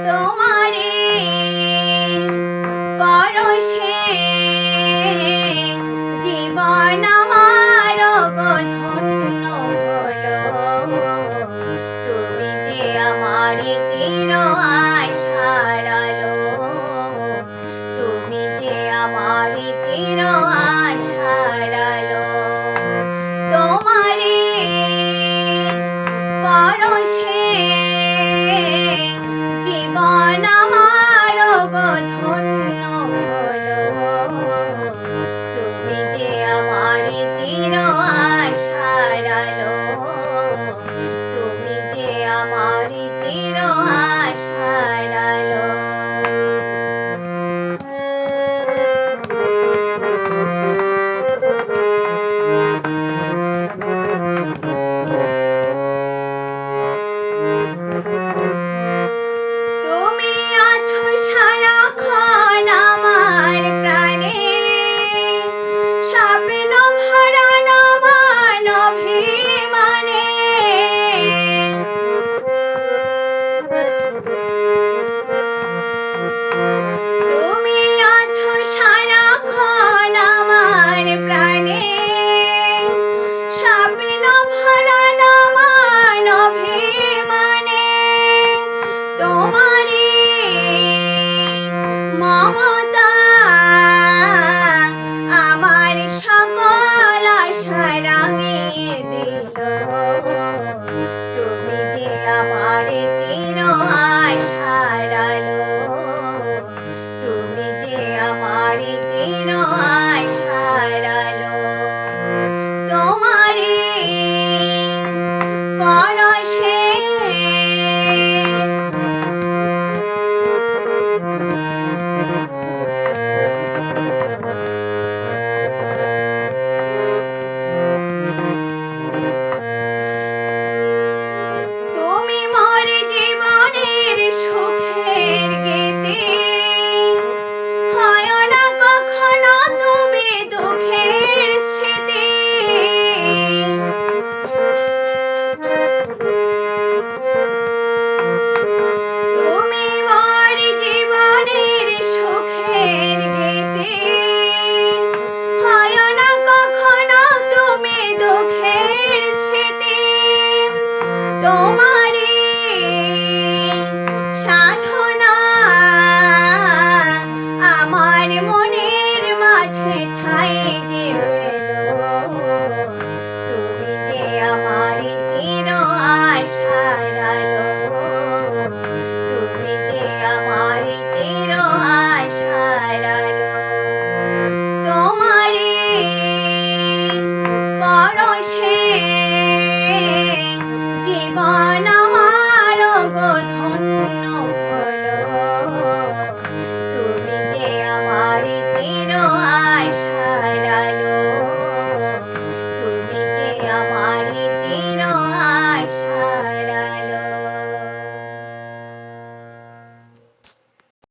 তোমারে পরশে জীবন আমার গো ধন্য হলো। তুমি যে আমার চির আশার আলো, তুমি যে আমার চির আশার আলো। তোমারে পরশে জীবন আমার গো ধন্য হলো। তুমি যে আমার চির আশার আলো, তুমি যে আমার চির আশার আলো। তুমি আছো সারাক্ষণ আমার প্রাণে, স্বপ্ন ভরা নমন অভিমানে। তুমি আছো সারাক্ষণ আমার প্রাণে, স্বপ্ন ভরা নমন অভিমানে। তোমারে মমতা আমার সকল আশা রাঙিয়ে দিল। তুমি যে আমার চির আশার আলো,